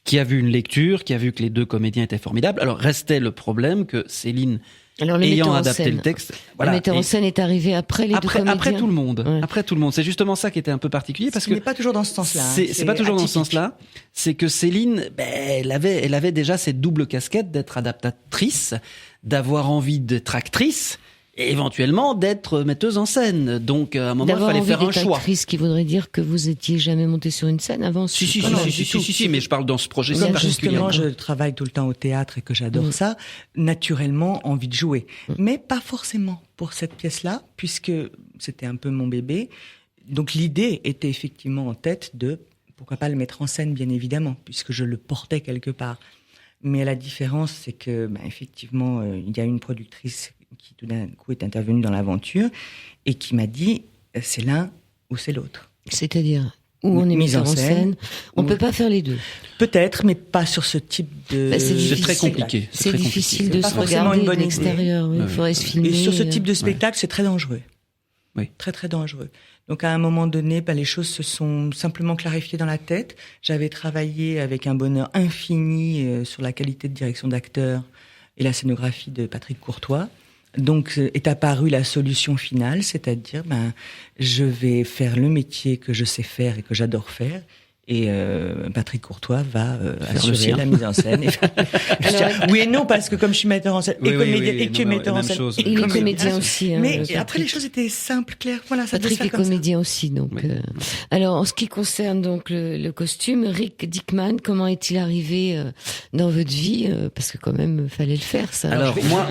qui a vu une lecture, qui a vu que les deux comédiens étaient formidables. Alors, restait le problème que Céline, ayant adapté le texte... Voilà, le metteur en scène est arrivé après les deux comédiens. Après tout le monde. Ouais. Après tout le monde. C'est justement ça qui était un peu particulier. Parce que n'est pas toujours dans ce sens-là. C'est pas toujours dans ce sens-là. C'est que Céline, elle avait déjà cette double casquette d'être adaptatrice, d'avoir envie d'être actrice, et éventuellement d'être metteuse en scène. Donc, à un moment, il fallait faire un choix. Actrice qui voudrait dire que vous étiez jamais montée sur une scène avant? Si, mais je parle dans ce projet. Comme justement, je travaille tout le temps au théâtre et que j'adore ça, naturellement, envie de jouer. Mais pas forcément pour cette pièce-là, puisque c'était un peu mon bébé. Donc, l'idée était effectivement en tête de, pourquoi pas le mettre en scène, bien évidemment, puisque je le portais quelque part. Mais la différence, c'est que, effectivement, il y a une productrice qui tout d'un coup est intervenue dans l'aventure et qui m'a dit c'est l'un ou c'est l'autre. C'est-à-dire où on est mis en scène, on peut pas faire les deux. Peut-être, mais pas sur ce type de. C'est très compliqué. C'est difficile de se regarder de l'extérieur. Il faudrait se filmer. Et sur ce type de spectacle, c'est très dangereux. Oui. Très très dangereux. Donc à un moment donné, les choses se sont simplement clarifiées dans la tête. J'avais travaillé avec un bonheur infini sur la qualité de direction d'acteur et la scénographie de Patrick Courtois. Donc est apparue la solution finale, c'est-à-dire je vais faire le métier que je sais faire et que j'adore faire. Et Patrick Courtois va assurer la mise en scène. Oui et non, parce que comme je suis metteur en scène et comédien et que metteur en scène, il est comédien aussi. Mais après les choses étaient simples, claires. Voilà, ça Patrick est comédien aussi, donc. Alors en ce qui concerne donc le costume, Rick Dickman, comment est-il arrivé dans votre vie? Parce que quand même, fallait le faire, ça. Alors moi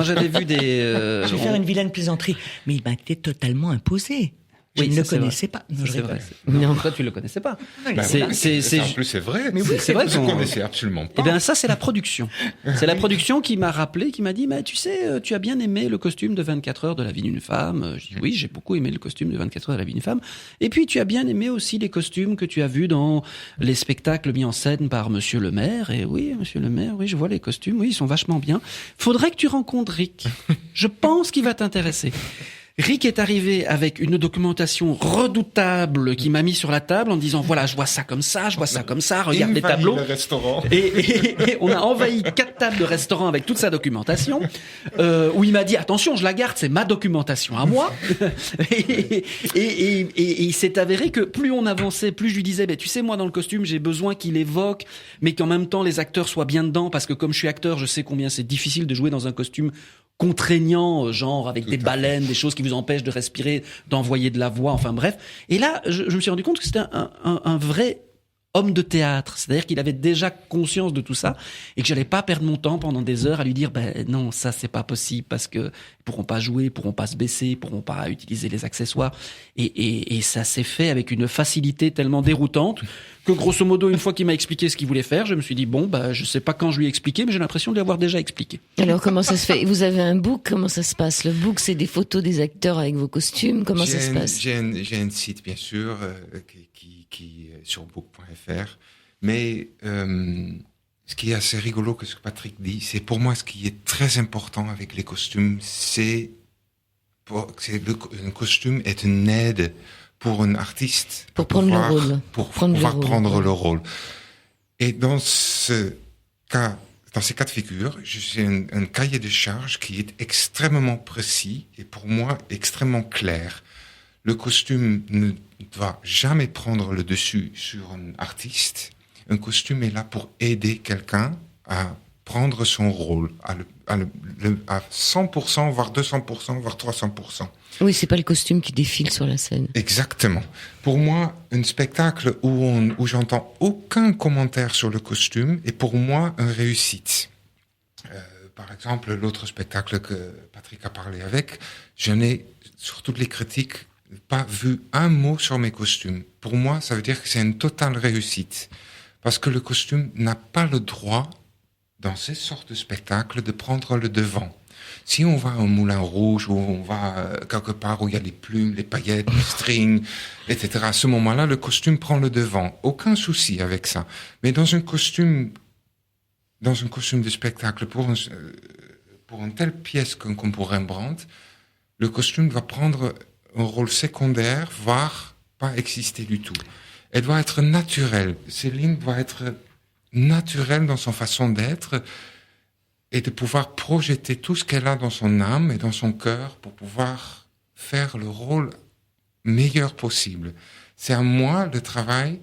j'avais vu des. Je vais faire une vilaine plaisanterie, mais il m'a été totalement imposé. Je ne le connaissais pas. Non, c'est vrai. Non, toi, tu le connaissais pas. En plus, c'est vrai. Mais oui, c'est vrai que je ne connaissais absolument pas. Eh bien, ça, c'est la production. C'est la production qui m'a rappelé, qui m'a dit, mais tu sais, tu as bien aimé le costume de 24 heures de la vie d'une femme. Je dis, oui, j'ai beaucoup aimé le costume de 24 heures de la vie d'une femme. Et puis, tu as bien aimé aussi les costumes que tu as vus dans les spectacles mis en scène par Monsieur le maire. Et oui, Monsieur le maire, oui, je vois les costumes. Oui, ils sont vachement bien. Faudrait que tu rencontres Rick. Je pense qu'il va t'intéresser. Rick est arrivé avec une documentation redoutable qui m'a mis sur la table en disant voilà, je vois ça comme ça, regarde les tableaux. Et on a envahi 4 tables de restaurant avec toute sa documentation, où il m'a dit attention, je la garde, c'est ma documentation à moi. et il s'est avéré que plus on avançait, plus je lui disais tu sais, moi dans le costume, j'ai besoin qu'il évoque, mais qu'en même temps les acteurs soient bien dedans, parce que comme je suis acteur, je sais combien c'est difficile de jouer dans un costume contraignant, genre avec des baleines, des choses qui vous empêchent de respirer, d'envoyer de la voix, enfin bref. Et là, je me suis rendu compte que c'était un vrai homme de théâtre. C'est-à-dire qu'il avait déjà conscience de tout ça et que j'allais pas perdre mon temps pendant des heures à lui dire non, ça c'est pas possible parce que ils pourront pas jouer, ils pourront pas se baisser, ils pourront pas utiliser les accessoires. Et ça s'est fait avec une facilité tellement déroutante que grosso modo, une fois qu'il m'a expliqué ce qu'il voulait faire, je me suis dit je sais pas quand je lui ai expliqué, mais j'ai l'impression de lui avoir déjà expliqué. Alors comment ça se fait? Vous avez un book, comment ça se passe? Le book, c'est des photos des acteurs avec vos costumes, comment ça se passe? J'ai un site, bien sûr, qui est sur book.fr, mais ce qui est assez rigolo que ce que Patrick dit, c'est pour moi ce qui est très important avec les costumes, un costume est une aide pour un artiste pour prendre le rôle, pour pouvoir prendre le rôle. Et dans ces cas de figure, j'ai un cahier de charges qui est extrêmement précis et pour moi extrêmement clair. Le costume ne doit jamais prendre le dessus sur un artiste. Un costume est là pour aider quelqu'un à prendre son rôle, à 100%, voire 200%, voire 300%. Oui, c'est pas le costume qui défile sur la scène. Exactement. Pour moi, un spectacle où j'entends aucun commentaire sur le costume est pour moi une réussite. Par exemple, l'autre spectacle que Patrick a parlé avec, je n'ai, sur toutes les critiques, pas vu un mot sur mes costumes. Pour moi, ça veut dire que c'est une totale réussite. Parce que le costume n'a pas le droit, dans ces sortes de spectacles, de prendre le devant. Si on va au Moulin Rouge, ou on va quelque part où il y a les plumes, les paillettes, les strings, etc., à ce moment-là, le costume prend le devant. Aucun souci avec ça. Mais dans un costume de spectacle, pour une telle pièce comme pour Rembrandt, le costume doit prendre un rôle secondaire, voire pas exister du tout. Elle doit être naturelle. Céline doit être naturelle dans son façon d'être et de pouvoir projeter tout ce qu'elle a dans son âme et dans son cœur pour pouvoir faire le rôle meilleur possible. C'est à moi le travail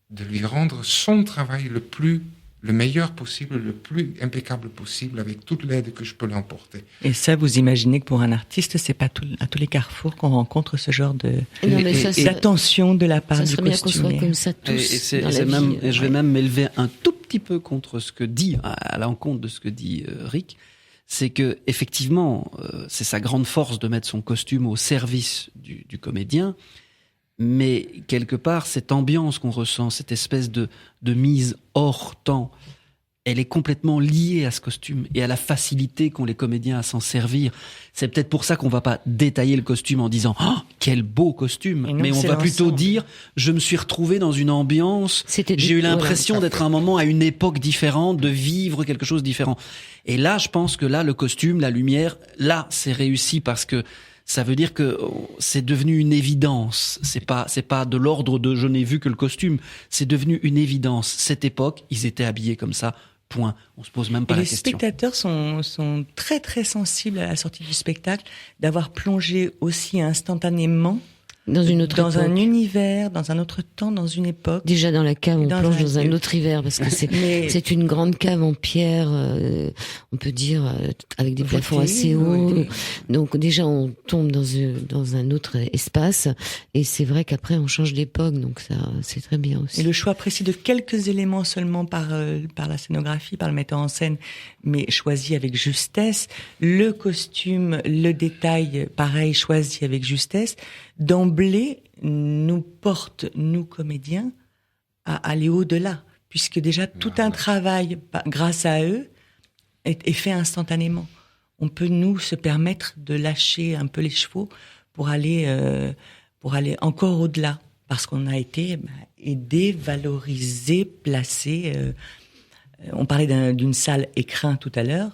de lui rendre son travail le meilleur possible, le plus impeccable possible, avec toute l'aide que je peux l'emporter. Et ça, vous imaginez que pour un artiste, c'est pas à tous les carrefours qu'on rencontre ce genre d'attention de la part du costumier. Ça serait bien qu'on soit comme ça tous dans la vie. Et je vais même m'élever un tout petit peu contre ce que dit, à l'encontre de ce que dit Rick, c'est que effectivement, c'est sa grande force de mettre son costume au service du comédien. Mais quelque part, cette ambiance qu'on ressent, cette espèce de mise hors temps, elle est complètement liée à ce costume et à la facilité qu'ont les comédiens à s'en servir. C'est peut-être pour ça qu'on va pas détailler le costume en disant « Oh, quel beau costume !» Mais on va plutôt dire « Je me suis retrouvé dans une ambiance, j'ai eu l'impression d'être à un moment à une époque différente, de vivre quelque chose de différent. » Et là, je pense que là, le costume, la lumière, là, c'est réussi parce que ça veut dire que c'est devenu une évidence. C'est pas de l'ordre de je n'ai vu que le costume. C'est devenu une évidence. Cette époque, ils étaient habillés comme ça. Point. On se pose même pas la question. Les spectateurs sont très très sensibles à la sortie du spectacle, d'avoir plongé aussi instantanément dans un univers, dans un autre temps, dans une époque. Déjà dans la cave, on plonge dans un autre hiver parce que c'est une grande cave en pierre, on peut dire avec des plafonds assez hauts. Oui. Donc déjà on tombe dans un autre espace et c'est vrai qu'après on change d'époque, donc ça c'est très bien aussi. Et le choix précis de quelques éléments seulement par la scénographie, par le metteur en scène, mais choisi avec justesse. Le costume, le détail, pareil, choisi avec justesse. D'emblée, nous porte, nous comédiens, à aller au-delà, puisque déjà tout un travail, grâce à eux, est fait instantanément. On peut, nous, se permettre de lâcher un peu les chevaux pour aller encore au-delà, parce qu'on a été aidé, valorisé, placé. On parlait d'une salle écrin tout à l'heure.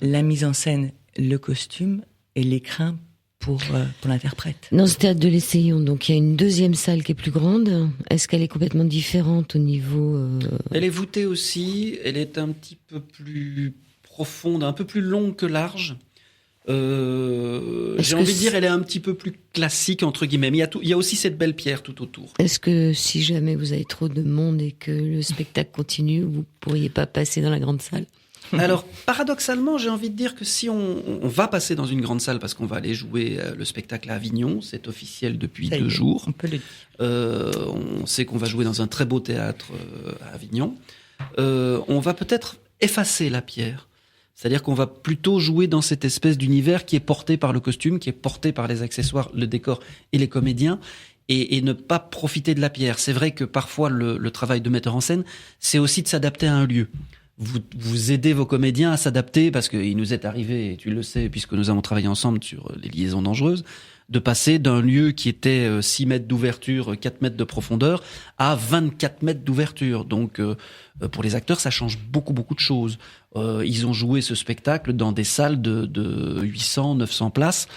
La mise en scène, le costume et l'écrin pour l'interprète. Dans ce théâtre de l'Essayant, donc il y a une deuxième salle qui est plus grande. Est-ce qu'elle est complètement différente au niveau Elle est voûtée aussi. Elle est un petit peu plus profonde, un peu plus longue que large. J'ai envie de dire, elle est un petit peu plus classique entre guillemets. Mais il y a aussi cette belle pierre tout autour. Est-ce que si jamais vous avez trop de monde et que le spectacle continue, vous pourriez pas passer dans la grande salle ? Alors, paradoxalement, j'ai envie de dire que si on va passer dans une grande salle parce qu'on va aller jouer le spectacle à Avignon, c'est officiel depuis 2 jours. On peut le dire. On sait qu'on va jouer dans un très beau théâtre à Avignon. On va peut-être effacer la pierre. C'est-à-dire qu'on va plutôt jouer dans cette espèce d'univers qui est porté par le costume, qui est porté par les accessoires, le décor et les comédiens, et ne pas profiter de la pierre. C'est vrai que parfois le travail de metteur en scène, c'est aussi de s'adapter à un lieu. Vous aidez vos comédiens à s'adapter, parce qu'il nous est arrivé, et tu le sais, puisque nous avons travaillé ensemble sur les liaisons dangereuses, de passer d'un lieu qui était 6 mètres d'ouverture, 4 mètres de profondeur, à 24 mètres d'ouverture. Donc, pour les acteurs, ça change beaucoup de choses. Ils ont joué ce spectacle dans des salles de 800, 900 places.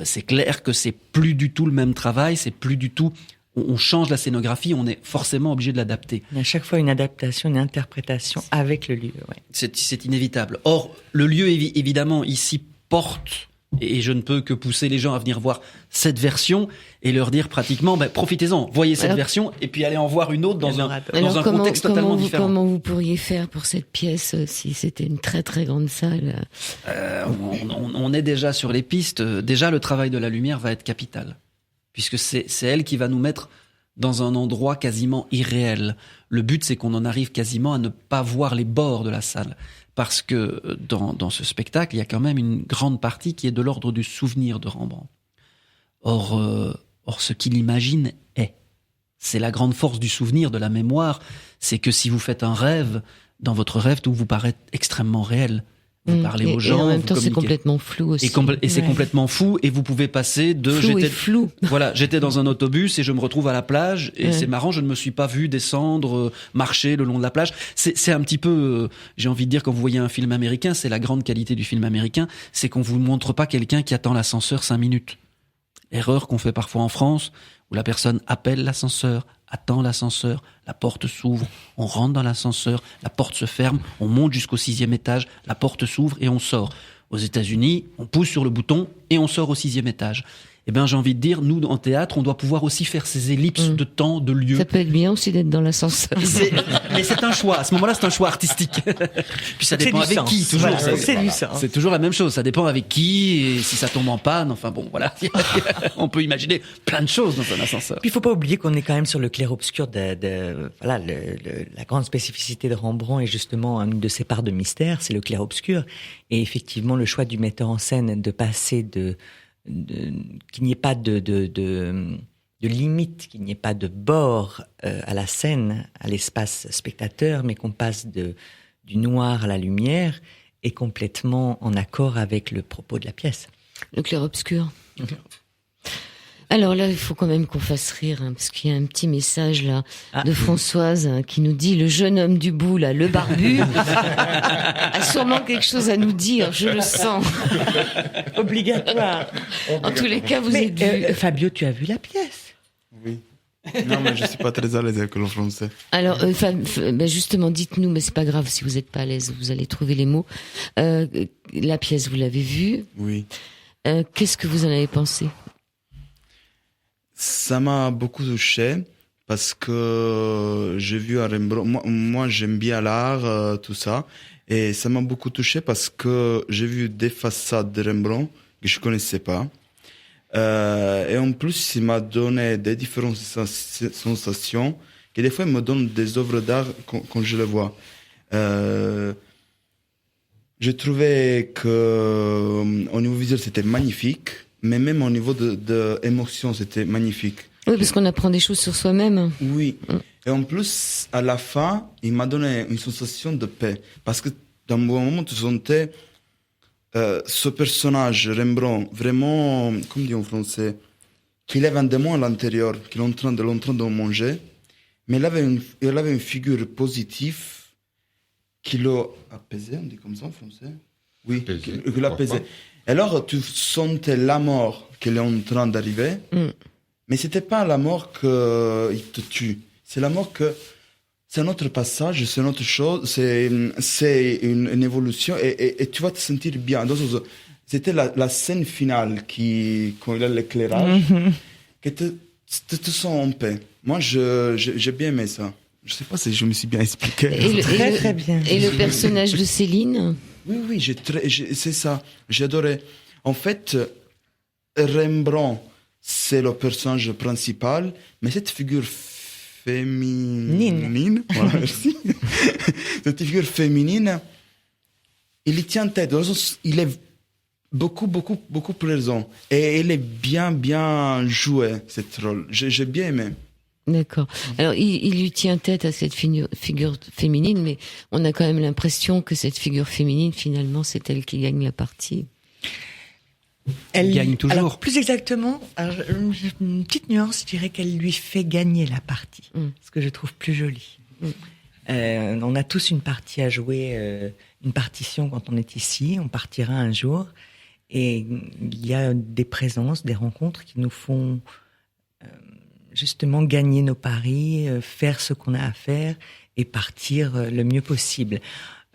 C'est clair que c'est plus du tout le même travail, c'est plus du tout... On change la scénographie, on est forcément obligé de l'adapter. Il y a à chaque fois une adaptation, une interprétation avec le lieu. Ouais. C'est inévitable. Or, le lieu, évidemment, ici porte... Et je ne peux que pousser les gens à venir voir cette version et leur dire pratiquement, profitez-en, voyez cette version et puis allez en voir une autre dans un contexte totalement différent. Comment vous pourriez faire pour cette pièce si c'était une très très grande salle? On est déjà sur les pistes. Déjà, le travail de la lumière va être capital, puisque c'est elle qui va nous mettre dans un endroit quasiment irréel. Le but, c'est qu'on en arrive quasiment à ne pas voir les bords de la salle. Parce que dans ce spectacle, il y a quand même une grande partie qui est de l'ordre du souvenir de Rembrandt. Or, ce qu'il imagine est. C'est la grande force du souvenir, de la mémoire. C'est que si vous faites un rêve, dans votre rêve, tout vous paraît extrêmement réel. Vous parlez aux gens, et en même temps, vous c'est communiquez. complètement flou aussi. Et c'est complètement fou. Et vous pouvez passer de... Flou. Voilà, j'étais dans un autobus et je me retrouve à la plage. Et c'est marrant, je ne me suis pas vu descendre, marcher le long de la plage. C'est un petit peu, j'ai envie de dire, quand vous voyez un film américain, c'est la grande qualité du film américain, c'est qu'on vous montre pas quelqu'un qui attend l'ascenseur 5 minutes. Erreur qu'on fait parfois en France, où la personne appelle l'ascenseur, attend l'ascenseur, la porte s'ouvre, on rentre dans l'ascenseur, la porte se ferme, on monte jusqu'au 6e étage, la porte s'ouvre et on sort. Aux États-Unis, on pousse sur le bouton et on sort au 6e étage. Eh bien, j'ai envie de dire, nous, en théâtre, on doit pouvoir aussi faire ces ellipses de temps, de lieu. Ça peut être bien aussi d'être dans l'ascenseur. Mais c'est un choix. À ce moment-là, c'est un choix artistique. Puis ça dépend avec qui, toujours. Voilà, c'est du sens. C'est toujours la même chose. Ça dépend avec qui et si ça tombe en panne. Enfin bon, voilà. On peut imaginer plein de choses dans un ascenseur. Puis il faut pas oublier qu'on est quand même sur le clair-obscur voilà, la grande spécificité de Rembrandt est justement une de ses parts de mystère, c'est le clair-obscur. Et effectivement, le choix du metteur en scène de passer qu'il n'y ait pas de limite, qu'il n'y ait pas de bord à la scène, à l'espace spectateur, mais qu'on passe du noir à la lumière, est complètement en accord avec le propos de la pièce. Le clair-obscur. Alors là, il faut quand même qu'on fasse rire, parce qu'il y a un petit message là de Françoise qui nous dit: le jeune homme du bout, là, le barbu, a sûrement quelque chose à nous dire, je le sens. Obligatoire. En tous les cas, vous êtes vu. Fabio, tu as vu la pièce? Oui. Non, mais je suis pas très à l'aise avec le français. Alors, justement, dites-nous, mais c'est pas grave si vous n'êtes pas à l'aise, vous allez trouver les mots. La pièce, vous l'avez vue. Oui. Qu'est-ce que vous en avez pensé? Ça m'a beaucoup touché parce que j'ai vu un Rembrandt. Moi, j'aime bien l'art, tout ça. Et ça m'a beaucoup touché parce que j'ai vu des façades de Rembrandt que je connaissais pas. Et en plus, il m'a donné des différentes sensations qui des fois me donnent des œuvres d'art quand je les vois. J'ai trouvé que au niveau visuel, c'était magnifique. Mais même au niveau de émotion, c'était magnifique. Oui, parce qu'on apprend des choses sur soi-même. Oui. Et en plus, à la fin, il m'a donné une sensation de paix. Parce que dans un moment, tu sentais ce personnage, Rembrandt, vraiment, comme dit en français, qu'il avait un démon à l'intérieur, qu'il est en train de manger. Mais il avait une figure positive qui l'a apaisé, on dit comme ça en français? Oui, qui l'a apaisé. Alors, tu sentais la mort qui est en train d'arriver, mais c'était pas la mort qu'il te tue. C'est la mort que c'est un autre passage, c'est une autre chose, c'est une évolution et tu vas te sentir bien. Donc, c'était la scène finale quand il a l'éclairage, que tu te sens en paix. Moi, j'ai bien aimé ça. Je sais pas si je me suis bien expliqué. Très bien. Et le personnage de Céline? Oui, c'est ça. J'adorais. En fait, Rembrandt, c'est le personnage principal, mais cette figure féminine, voilà, merci. Cette figure féminine, il y tient tête. Dans le sens, il est beaucoup présent. Et elle est bien jouée, cette rôle. J'ai bien aimé. D'accord. Alors, il lui tient tête à cette figure féminine, mais on a quand même l'impression que cette figure féminine, finalement, c'est elle qui gagne la partie. Elle gagne toujours. Alors, plus exactement, une petite nuance, je dirais qu'elle lui fait gagner la partie, ce que je trouve plus joli. On a tous une partie à jouer, une partition quand on est ici, on partira un jour, et il y a des présences, des rencontres qui nous font justement gagner nos paris, faire ce qu'on a à faire et partir le mieux possible.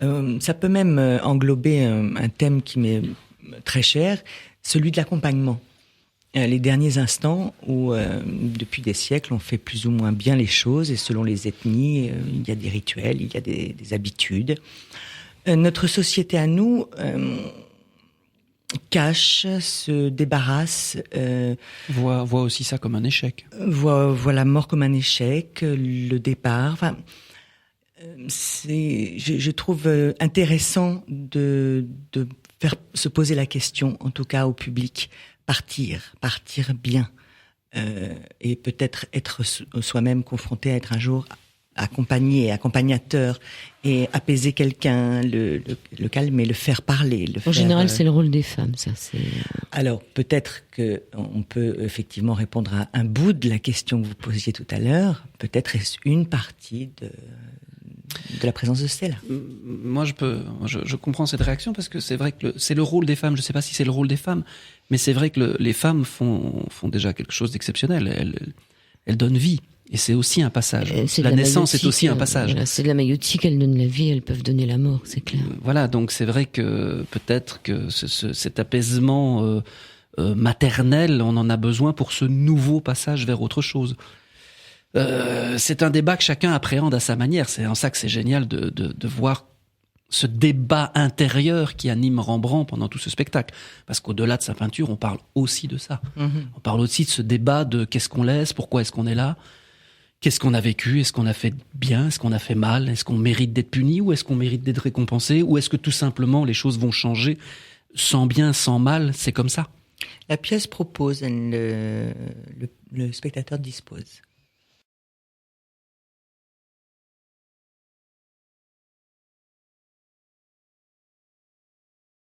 Ça peut même englober un thème qui m'est très cher, celui de l'accompagnement. Les derniers instants où, depuis des siècles, on fait plus ou moins bien les choses, et selon les ethnies, il y a des rituels, il y a des habitudes. Notre société à nous cache, se débarrasse. Voit aussi ça comme un échec. Voit la mort comme un échec, le départ. Enfin, je trouve intéressant de faire se poser la question, en tout cas au public, partir bien, et peut-être être soi-même confronté à être un jour accompagnateur, et apaiser quelqu'un, le calmer, le faire parler. En général, c'est le rôle des femmes, ça. Alors, peut-être que on peut effectivement répondre à un bout de la question que vous posiez tout à l'heure. Peut-être est-ce une partie de la présence de Stella. Moi, je comprends cette réaction, parce que c'est vrai que c'est le rôle des femmes. Je ne sais pas si c'est le rôle des femmes, mais c'est vrai que les femmes font déjà quelque chose d'exceptionnel. Elles donnent vie. Et c'est aussi un passage. La naissance est aussi un passage. Voilà, c'est de la maïotique, elles donnent la vie, elles peuvent donner la mort, c'est clair. Voilà, donc c'est vrai que peut-être que cet apaisement maternel, on en a besoin pour ce nouveau passage vers autre chose. C'est un débat que chacun appréhende à sa manière. C'est en ça que c'est génial de voir ce débat intérieur qui anime Rembrandt pendant tout ce spectacle. Parce qu'au-delà de sa peinture, on parle aussi de ça. On parle aussi de ce débat de qu'est-ce qu'on laisse, pourquoi est-ce qu'on est là, qu'est-ce qu'on a vécu, est-ce qu'on a fait bien, est-ce qu'on a fait mal, est-ce qu'on mérite d'être puni, ou est-ce qu'on mérite d'être récompensé, ou est-ce que tout simplement les choses vont changer sans bien, sans mal, c'est comme ça. La pièce propose, le spectateur dispose.